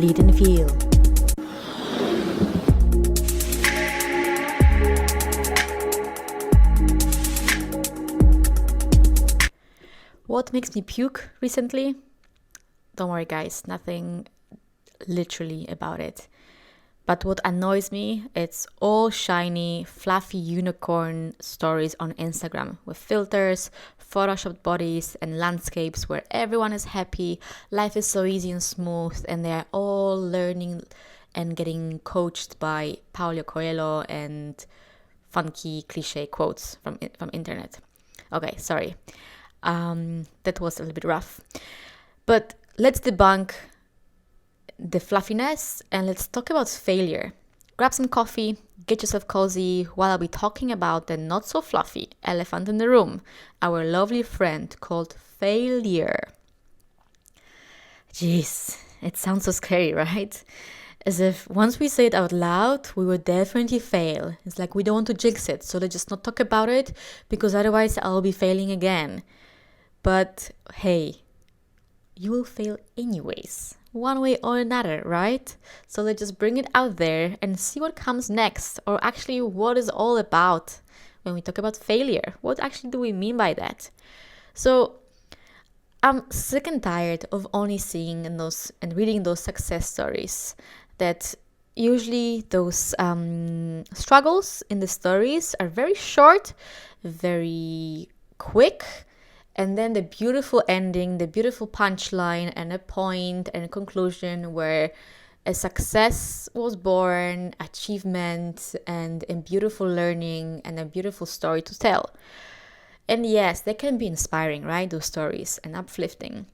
Lead and Feel. What makes me puke recently? Don't worry guys, nothing literally about it. But what annoys me, it's all shiny, fluffy unicorn stories on Instagram with filters, photoshopped bodies and landscapes where everyone is happy, life is so easy and smooth, and they're all learning and getting coached by Paulo Coelho and funky cliche quotes from internet. Okay, sorry. That was a little bit rough. But let's debunk the fluffiness and let's talk about failure. Grab some coffee, get yourself cozy while I'll be talking about the not so fluffy elephant in the room, our lovely friend called failure. Jeez, it sounds so scary, right? As if once we say it out loud, we will definitely fail. It's like we don't want to jinx it, so let's just not talk about it because otherwise I'll be failing again. But hey, you will fail anyways, one way or another, right? So let's just bring it out there and see what comes next, or actually what it's all about when we talk about failure. What actually do we mean by that? So I'm sick and tired of only seeing those and reading those success stories that usually those struggles in the stories are very short, very quick, and then the beautiful ending, the beautiful punchline and a point and a conclusion where a success was born, achievement and a beautiful learning and a beautiful story to tell. And yes, they can be inspiring, right? Those stories and uplifting.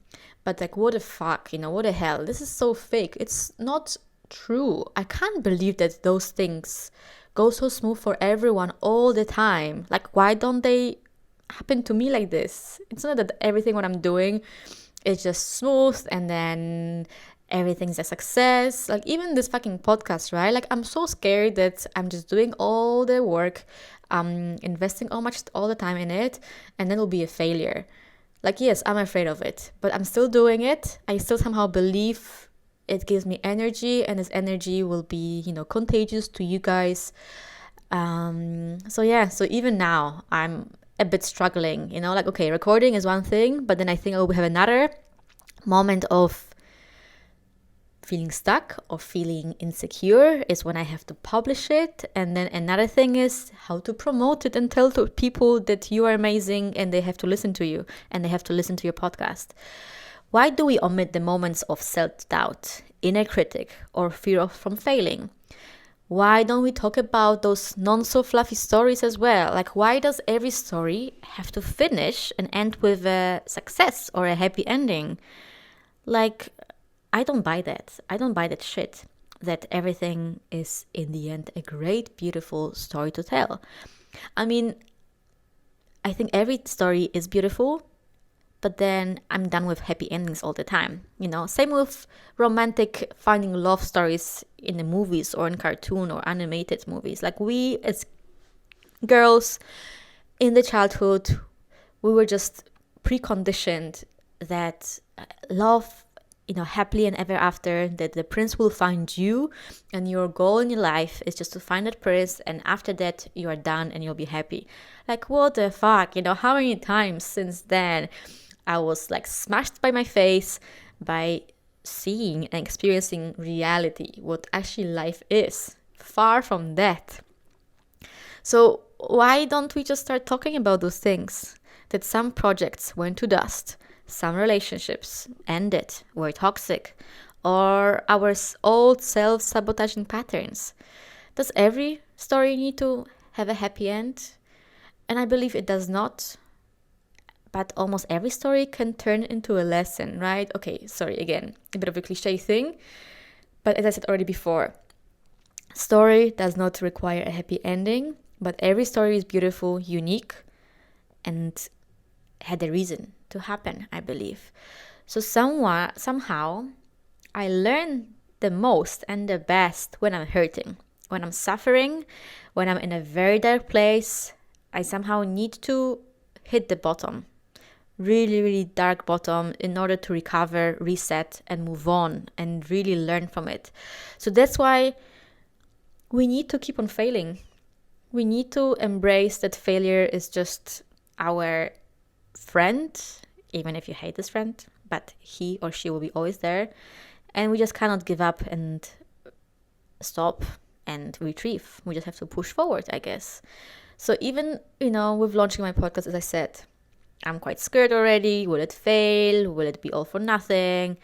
But like, what the fuck, what the hell? This is so fake. It's not true. I can't believe that those things go so smooth for everyone all the time. Like, why don't they happen to me like this? It's not that everything what I'm doing is just smooth and then everything's a success. Like even this fucking podcast, right? Like I'm so scared that I'm just doing all the work, investing all the time in it, and then it'll be a failure. Like yes, I'm afraid of it, but I'm still doing it. I still somehow believe it gives me energy, and this energy will be, contagious to you guys. So even now I'm a bit struggling, like, okay, recording is one thing, but then I think I will have another moment of feeling stuck or feeling insecure is when I have to publish it. And then another thing is how to promote it and tell to people that you are amazing and they have to listen to you and they have to listen to your podcast. Why do we omit the moments of self-doubt, inner critic, or fear from failing? Why don't we talk about those non-so-fluffy stories as well? Like, why does every story have to finish and end with a success or a happy ending? Like, I don't buy that. I don't buy that shit. That everything is, in the end, a great, beautiful story to tell. I mean, I think every story is beautiful, but then I'm done with happy endings all the time. Same with romantic finding love stories in the movies or in cartoon or animated movies. Like we as girls in the childhood, we were just preconditioned that love, happily and ever after, that the prince will find you and your goal in your life is just to find that prince, and after that you are done and you'll be happy. Like what the fuck, how many times since then I was like smashed by my face by seeing and experiencing reality, what actually life is. Far from that. So why don't we just start talking about those things? That some projects went to dust, some relationships ended, were toxic, or our old self-sabotaging patterns. Does every story need to have a happy end? And I believe it does not. But almost every story can turn into a lesson, right? Okay, sorry, again, a bit of a cliche thing. But as I said already before, story does not require a happy ending, but every story is beautiful, unique, and had a reason to happen, I believe. So somehow, I learn the most and the best when I'm hurting, when I'm suffering, when I'm in a very dark place. I somehow need to hit the bottom. really, really dark bottom in order to recover, reset, and move on and really learn from it. So that's why we need to keep on failing. We need to embrace that failure is just our friend, even if you hate this friend, but he or she will be always there. And we just cannot give up and stop and retrieve. We just have to push forward, I guess. So even, with launching my podcast, as I said, I'm quite scared already. Will it fail? Will it be all for nothing?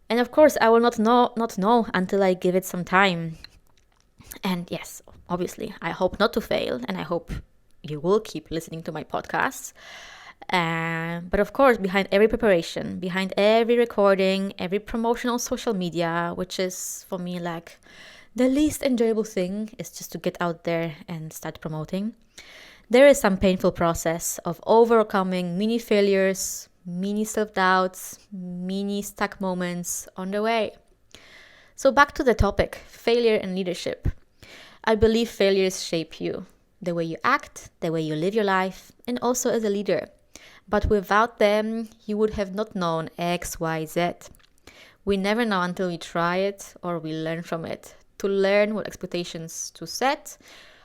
And of course, I will not know until I give it some time. And yes, obviously, I hope not to fail, and I hope you will keep listening to my podcasts. But of course, behind every preparation, behind every recording, every promotion on social media, which is for me like the least enjoyable thing, is just to get out there and start promoting. There is some painful process of overcoming mini failures, mini self-doubts, mini stuck moments on the way. So back to the topic, failure and leadership. I believe failures shape you, the way you act, the way you live your life, and also as a leader. But without them, you would have not known X, Y, Z. We never know until we try it or we learn from it. To learn what expectations to set,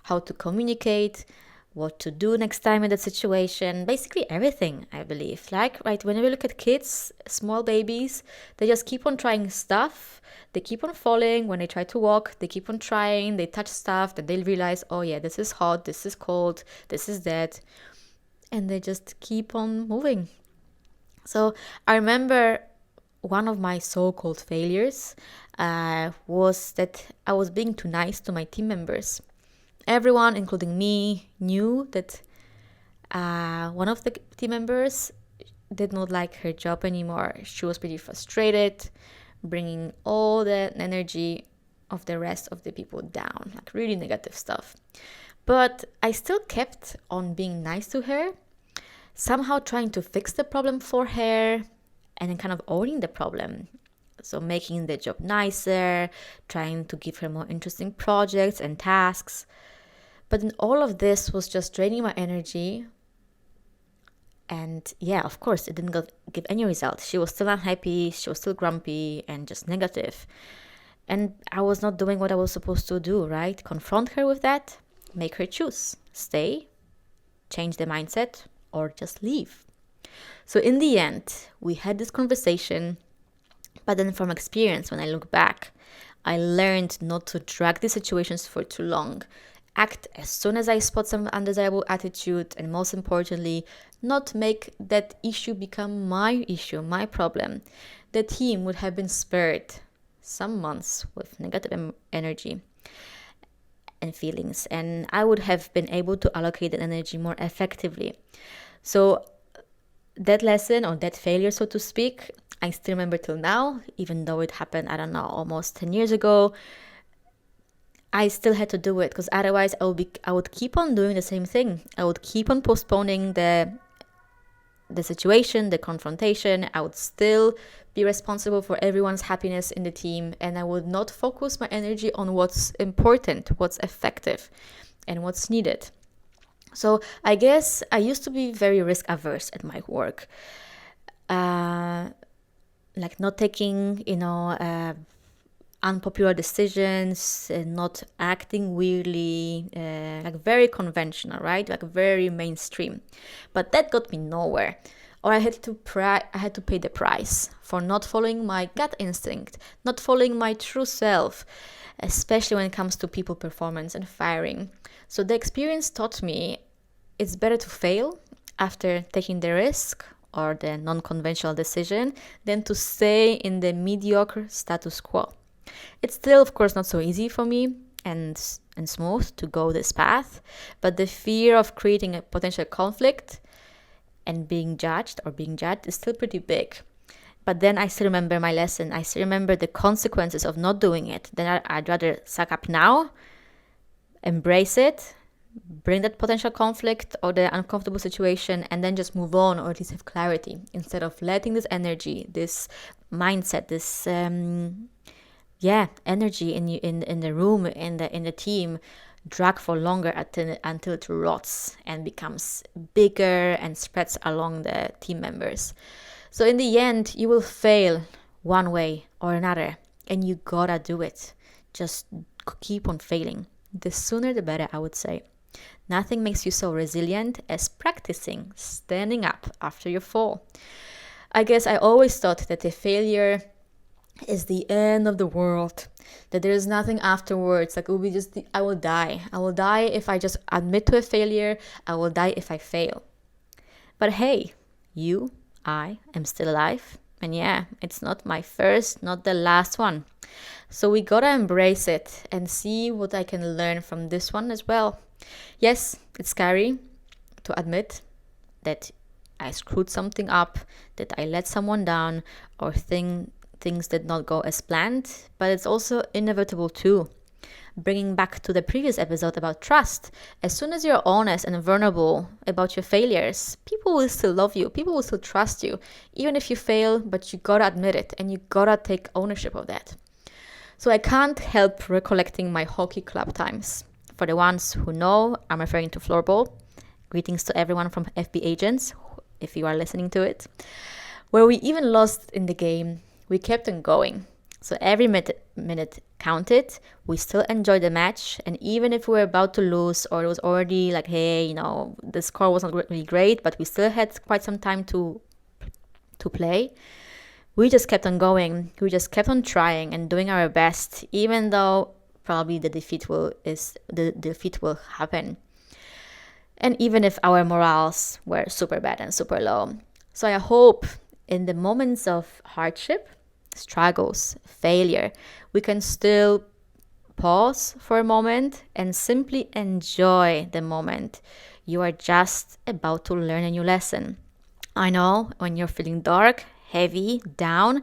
how to communicate, what to do next time in that situation, basically everything, I believe. When we look at kids, small babies, they just keep on trying stuff. They keep on falling. When they try to walk, they keep on trying. They touch stuff that they realize, oh yeah, this is hot, this is cold, this is that. And they just keep on moving. So I remember one of my so-called failures was that I was being too nice to my team members. Everyone, including me, knew that one of the team members did not like her job anymore. She was pretty frustrated, bringing all the energy of the rest of the people down, like really negative stuff. But I still kept on being nice to her, somehow trying to fix the problem for her and then kind of owning the problem. So making the job nicer, trying to give her more interesting projects and tasks. But then all of this was just draining my energy. And yeah, of course, it didn't give any result. She was still unhappy, she was still grumpy and just negative. And I was not doing what I was supposed to do, right? Confront her with that, make her choose, stay, change the mindset, or just leave. So in the end, we had this conversation, but then from experience, when I look back, I learned not to drag these situations for too long. Act as soon as I spot some undesirable attitude, and most importantly, not make that issue become my issue, my problem. The team would have been spared some months with negative energy and feelings, and I would have been able to allocate that energy more effectively. So that lesson, or that failure, so to speak, I still remember till now, even though it happened, almost 10 years ago. I still had to do it, because otherwise I would keep on doing the same thing. I would keep on postponing the situation, the confrontation. I would still be responsible for everyone's happiness in the team, and I would not focus my energy on what's important, what's effective, and what's needed. So I guess I used to be very risk averse at my work, like not taking, unpopular decisions, not acting weirdly, like very conventional, right? Like very mainstream. But that got me nowhere. Or I had to pay the price for not following my gut instinct, not following my true self, especially when it comes to people performance and firing. So the experience taught me it's better to fail after taking the risk or the non-conventional decision than to stay in the mediocre status quo. It's still, of course, not so easy for me and smooth to go this path, but the fear of creating a potential conflict and being judged is still pretty big. But then I still remember my lesson. I still remember the consequences of not doing it. Then I'd rather suck up now, embrace it, bring that potential conflict or the uncomfortable situation, and then just move on, or at least have clarity, instead of letting this energy, this mindset, this energy in the room, in the team, drag for longer until it rots and becomes bigger and spreads along the team members. So in the end, you will fail one way or another, and you gotta do it. Just keep on failing. The sooner the better, I would say. Nothing makes you so resilient as practicing standing up after you fall. I guess I always thought that a failure is the end of the world, that there is nothing afterwards. Like it will be just, I will die. I will die if I just admit to a failure. I will die if I fail. But hey, I am still alive. And yeah, it's not my first, not the last one. So we gotta embrace it and see what I can learn from this one as well. Yes, it's scary to admit that I screwed something up, that I let someone down, or things did not go as planned, but it's also inevitable too. Bringing back to the previous episode about trust, as soon as you're honest and vulnerable about your failures, people will still love you, people will still trust you, even if you fail, but you gotta admit it and you gotta take ownership of that. So I can't help recollecting my hockey club times. For the ones who know, I'm referring to floorball. Greetings to everyone from FB Agents, if you are listening to it. Where we even lost in the game, we kept on going. So every minute counted. We still enjoyed the match. And even if we were about to lose, or it was already like, hey, the score was not really great, but we still had quite some time to play, we just kept on going. We just kept on trying and doing our best, even though probably the defeat will happen. And even if our morals were super bad and super low. So I hope in the moments of hardship, struggles, failure, we can still pause for a moment and simply enjoy the moment. You are just about to learn a new lesson. I know when you're feeling dark, heavy, down,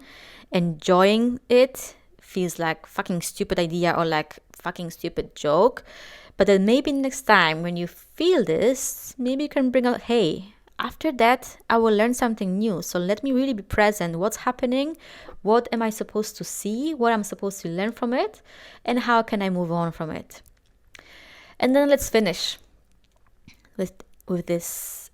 enjoying it feels like fucking stupid idea or like fucking stupid joke. But then maybe next time when you feel this, maybe you can bring out, hey, after that, I will learn something new. So let me really be present. What's happening? What am I supposed to see? What I'm supposed to learn from it? And how can I move on from it? And then let's finish with this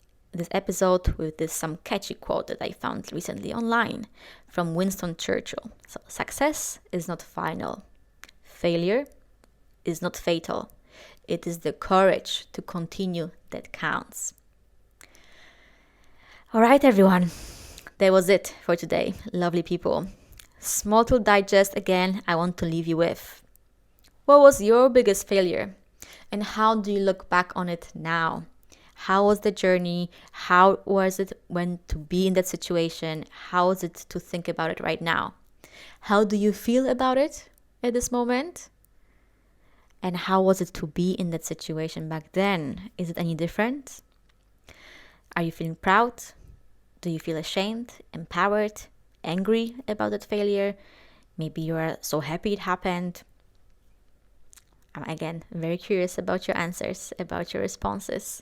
episode with this some catchy quote that I found recently online from Winston Churchill. So, success is not final. Failure is not fatal. It is the courage to continue that counts. All right, everyone. That was it for today, lovely people. Small to digest again, I want to leave you with. What was your biggest failure? And how do you look back on it now? How was the journey? How was it when to be in that situation? How is it to think about it right now? How do you feel about it at this moment? And how was it to be in that situation back then? Is it any different? Are you feeling proud? Do you feel ashamed, empowered, angry about that failure? Maybe you are so happy it happened. I'm again very curious about your answers, about your responses.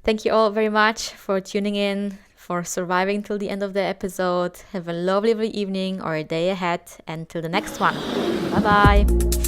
Thank you all very much for tuning in, for surviving till the end of the episode. Have a lovely evening or a day ahead. Until the next one. Bye-bye.